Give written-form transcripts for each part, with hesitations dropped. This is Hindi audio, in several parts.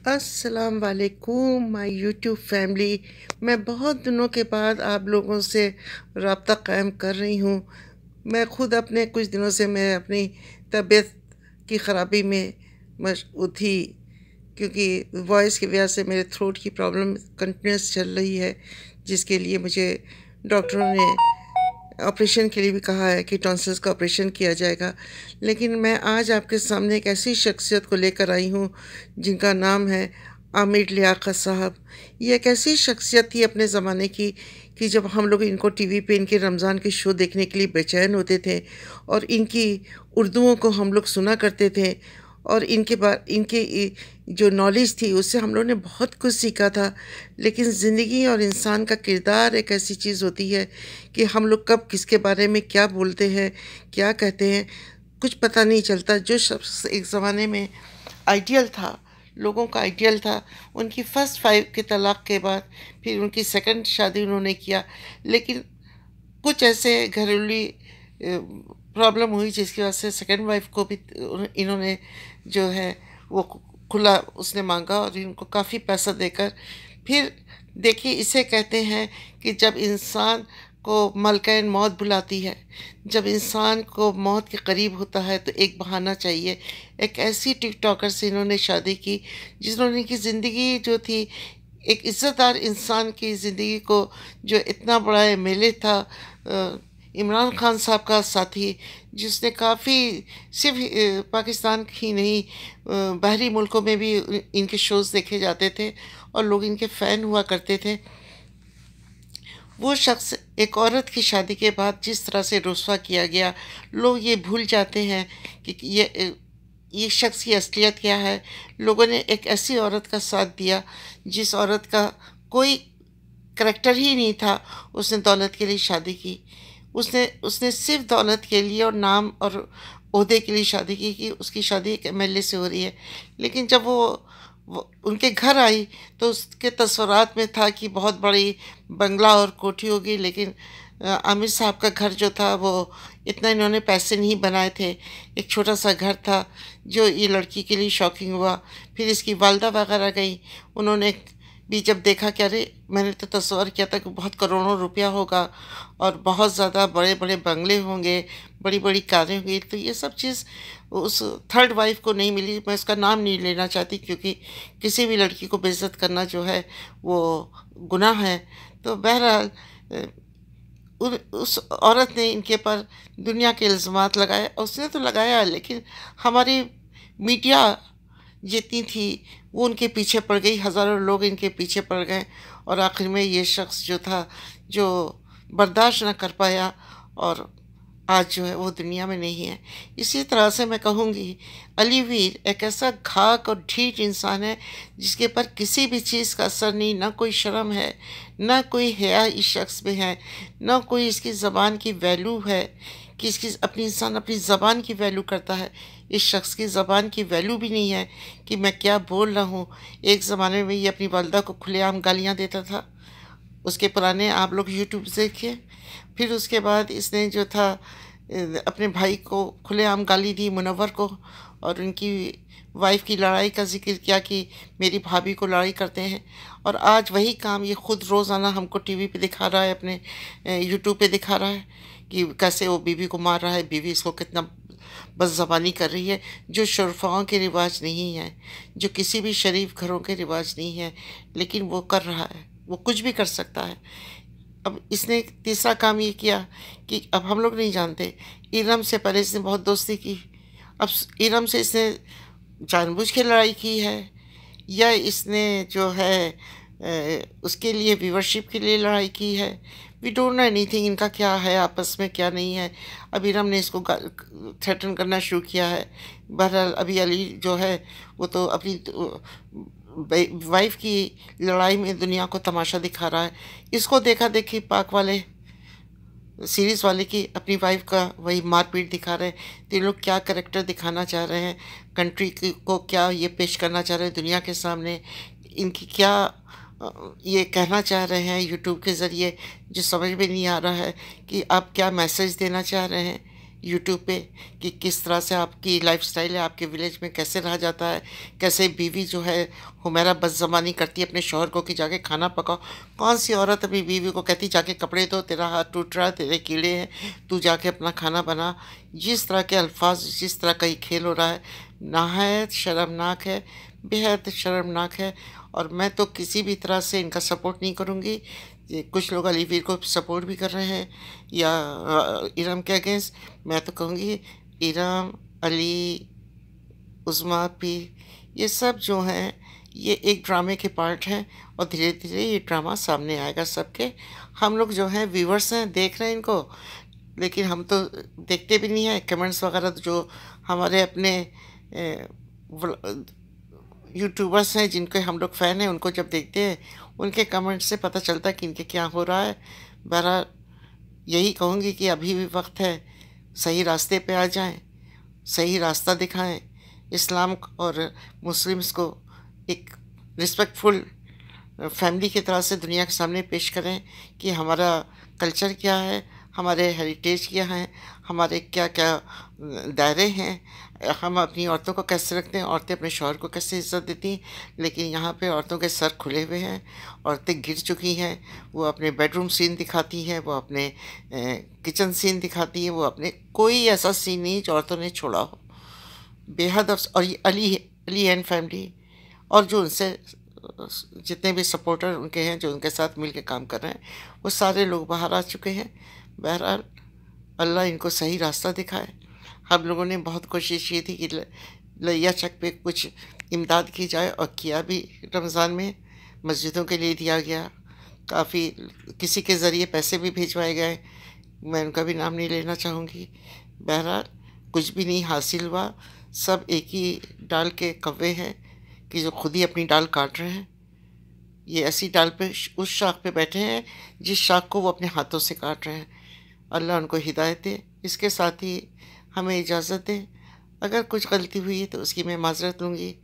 अस्सलाम वालेकुम माय यूट्यूब फैमिली। मैं बहुत दिनों के बाद आप लोगों से रब्ता कायम कर रही हूँ। मैं ख़ुद अपने कुछ दिनों से मैं अपनी तबीयत की ख़राबी में मशगूल थी, क्योंकि वॉइस की वजह से मेरे थ्रोट की प्रॉब्लम कंटिन्यूस चल रही है, जिसके लिए मुझे डॉक्टरों ने ऑपरेशन के लिए भी कहा है कि टॉन्सिल्स का ऑपरेशन किया जाएगा। लेकिन मैं आज आपके सामने एक ऐसी शख्सियत को लेकर आई हूँ जिनका नाम है आमिर लियाकत साहब। ये एक ऐसी शख्सियत थी अपने ज़माने की कि जब हम लोग इनको टीवी पे इनके रमज़ान के शो देखने के लिए बेचैन होते थे और इनकी उर्दूओं को हम लोग सुना करते थे और इनके जो नॉलेज थी उससे हम लोगों ने बहुत कुछ सीखा था। लेकिन ज़िंदगी और इंसान का किरदार एक ऐसी चीज़ होती है कि हम लोग कब किसके बारे में क्या बोलते हैं, क्या कहते हैं, कुछ पता नहीं चलता। जो शख्स एक ज़माने में आइडियल था, लोगों का आइडियल था, उनकी फ़र्स्ट 5 के तलाक़ के बाद फिर उनकी सेकंड शादी उन्होंने किया, लेकिन कुछ ऐसे घरेलू प्रॉब्लम हुई जिसकी वजह से सेकंड वाइफ को भी इन्होंने जो है वो खुला उसने मांगा और इनको काफ़ी पैसा देकर। फिर देखिए, इसे कहते हैं कि जब इंसान को मलकाइन मौत बुलाती है, जब इंसान को मौत के करीब होता है तो एक बहाना चाहिए। एक ऐसी टिकटॉकर से इन्होंने शादी की जिन्होंने की ज़िंदगी जो थी, एक इज़्ज़तदार इंसान की ज़िंदगी को जो इतना बड़ा एमएलए था, इमरान खान साहब का साथी, जिसने काफ़ी सिर्फ पाकिस्तान ही नहीं बाहरी मुल्कों में भी इनके शोज़ देखे जाते थे और लोग इनके फ़ैन हुआ करते थे। वो शख्स एक औरत की शादी के बाद जिस तरह से रुस्वा किया गया, लोग ये भूल जाते हैं कि ये शख्स की असलियत क्या है। लोगों ने एक ऐसी औरत का साथ दिया जिस औरत का कोई करैक्टर ही नहीं था। उसने दौलत के लिए शादी की, उसने सिर्फ दौलत के लिए और नाम और ओहदे के लिए शादी की कि उसकी शादी एक एमएलए से हो रही है। लेकिन जब वो उनके घर आई तो उसके तस्वुरात में था कि बहुत बड़ी बंगला और कोठी होगी, लेकिन आमिर साहब का घर जो था वो इतना इन्होंने पैसे नहीं बनाए थे। एक छोटा सा घर था जो ये लड़की के लिए शॉकिंग हुआ। फिर इसकी वालदा वगैरह गई, उन्होंने भी जब देखा कि अरे, मैंने तो तस्वर किया था कि बहुत करोड़ों रुपया होगा और बहुत ज़्यादा बड़े बड़े बंगले होंगे, बड़ी बड़ी कारें होंगी, तो ये सब चीज़ उस थर्ड वाइफ को नहीं मिली। मैं उसका नाम नहीं लेना चाहती, क्योंकि किसी भी लड़की को बेइज्जत करना जो है वो गुनाह है। तो बहरहाल उस औरत ने इनके पर दुनिया के इल्ज़ामात लगाए। उसने तो लगाया, लेकिन हमारी मीडिया जितनी थी वो उनके पीछे पड़ गई, हज़ारों लोग इनके पीछे पड़ गए और आखिर में ये शख्स जो था, जो बर्दाश्त न कर पाया और आज जो है वो दुनिया में नहीं है। इसी तरह से मैं कहूँगी, अली वीर एक ऐसा घाक और ढीठ इंसान है जिसके पर किसी भी चीज़ का असर नहीं, ना कोई शर्म है, ना कोई हया इस शख्स में है, ना कोई इसकी ज़बान की वैल्यू है कि इसकी अपनी इंसान अपनी ज़बान की वैल्यू करता है। इस शख्स की ज़बान की वैल्यू भी नहीं है कि मैं क्या बोल रहा हूँ। एक ज़माने में ये अपनी वालदा को खुलेआम गालियाँ देता था, उसके पुराने आप लोग यूट्यूब से देखिए। फिर उसके बाद इसने जो था अपने भाई को खुलेआम गाली दी, मुनव्वर को, और उनकी वाइफ की लड़ाई का ज़िक्र किया कि मेरी भाभी को लड़ाई करते हैं। और आज वही काम ये ख़ुद रोज़ाना हमको टीवी पे दिखा रहा है, अपने यूट्यूब पे दिखा रहा है कि कैसे वो बीवी को मार रहा है, बीवी इसको कितना बदज़बानी कर रही है, जो शरफ़ाओं के रिवाज नहीं है, जो किसी भी शरीफ घरों के रिवाज नहीं है, लेकिन वो कर रहा है। वो कुछ भी कर सकता है। अब इसने तीसरा काम ये किया कि अब हम लोग नहीं जानते, इरम से पहले इसने बहुत दोस्ती की। अब इरम से इसने जानबूझ के लड़ाई की है या इसने जो है उसके लिए व्यूअरशिप के लिए लड़ाई की है। वी डोंट नो एनीथिंग, इनका क्या है आपस में क्या नहीं है। अब इरम ने इसको थ्रेटन करना शुरू किया है। बहरहाल अभी अली जो है वो तो अपनी वाइफ की लड़ाई में दुनिया को तमाशा दिखा रहा है। इसको देखा देखी पाक वाले सीरीज़ वाले की अपनी वाइफ का वही मारपीट दिखा रहे हैं। तो ये लोग क्या करैक्टर दिखाना चाह रहे हैं, कंट्री को क्या ये पेश करना चाह रहे हैं दुनिया के सामने, इनकी क्या ये कहना चाह रहे हैं यूट्यूब के ज़रिए, जो समझ में नहीं आ रहा है कि आप क्या मैसेज देना चाह रहे हैं। यूट्यूब पे कि किस तरह से आपकी लाइफस्टाइल है, आपके विलेज में कैसे रहा जाता है, कैसे बीवी जो है हुमैरा बदज़बानी करती है अपने शौहर को कि जाके खाना पकाओ। कौन सी औरत अपनी बीवी को कहती जाके कपड़े धो, तेरा हाथ टूट रहा है, तेरे कीड़े हैं, तू जाके अपना खाना बना। जिस तरह के अल्फाज, जिस तरह का ये खेल हो रहा है, नहायत शर्मनाक है, बेहद शर्मनाक है। और मैं तो किसी भी तरह से इनका सपोर्ट नहीं करूँगी। ये कुछ लोग अलीवीर को सपोर्ट भी कर रहे हैं या इरम के अगेंस्ट। मैं तो कहूँगी इरम, अली, उज़्मा पी, ये सब जो हैं ये एक ड्रामे के पार्ट हैं और धीरे धीरे ये ड्रामा सामने आएगा सबके। हम लोग जो हैं व्यूवर्स हैं, देख रहे हैं इनको, लेकिन हम तो देखते भी नहीं हैं कमेंट्स वगैरह। तो जो हमारे अपने यूट्यूबर्स हैं जिनके हम लोग फ़ैन हैं, उनको जब देखते हैं उनके कमेंट से पता चलता है कि इनके क्या हो रहा है। बहरहाल यही कहूँगी कि अभी भी वक्त है, सही रास्ते पे आ जाएं, सही रास्ता दिखाएं, इस्लाम और मुस्लिम्स को एक रिस्पेक्टफुल फैमिली की तरह से दुनिया के सामने पेश करें कि हमारा कल्चर क्या है, हमारे हेरिटेज क्या हैं, हमारे क्या क्या दायरे हैं, हम अपनी औरतों को कैसे रखते हैं, औरतें अपने शौहर को कैसे इज़्ज़त देती हैं। लेकिन यहाँ पे औरतों के सर खुले हुए हैं, औरतें गिर चुकी हैं, वो अपने बेडरूम सीन दिखाती हैं, वो अपने किचन सीन दिखाती हैं, वो अपने कोई ऐसा सीन नहीं जो औरतों ने छोड़ा हो। बेहद और ये अली एंड फैमिली और जो उनसे जितने भी सपोर्टर उनके हैं, जो उनके साथ मिल के काम कर रहे हैं, वो सारे लोग बाहर आ चुके हैं। बहरहाल अल्लाह इनको सही रास्ता दिखाए। हम लोगों ने बहुत कोशिश की थी कि लिया चक पे कुछ इमदाद की जाए और किया भी। रमज़ान में मस्जिदों के लिए दिया गया, काफ़ी किसी के ज़रिए पैसे भी भिजवाए गए, मैं उनका भी नाम नहीं लेना चाहूँगी। बहरहाल कुछ भी नहीं हासिल हुआ, सब एक ही डाल के कौवे हैं कि जो खुद ही अपनी डाल काट रहे हैं। ये ऐसी डाल पे उस शाख पे बैठे हैं जिस शाख को वो अपने हाथों से काट रहे हैं। अल्लाह उनको हिदायत दे। इसके साथ ही हमें इजाज़त दें। अगर कुछ गलती हुई है तो उसकी मैं माज़रत लूँगी।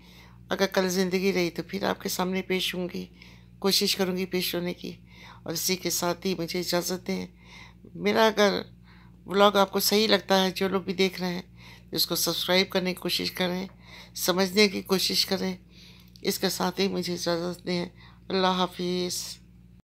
अगर कल ज़िंदगी रही तो फिर आपके सामने पेश होंगी, कोशिश करूँगी पेश होने की। और इसी के साथ ही मुझे इजाज़त दें। मेरा अगर व्लॉग आपको सही लगता है, जो लोग भी देख रहे हैं, इसको सब्सक्राइब करने की कोशिश करें, समझने की कोशिश करें। इसके साथ ही मुझे इजाज़त दें। अल्लाह हाफ़िज़।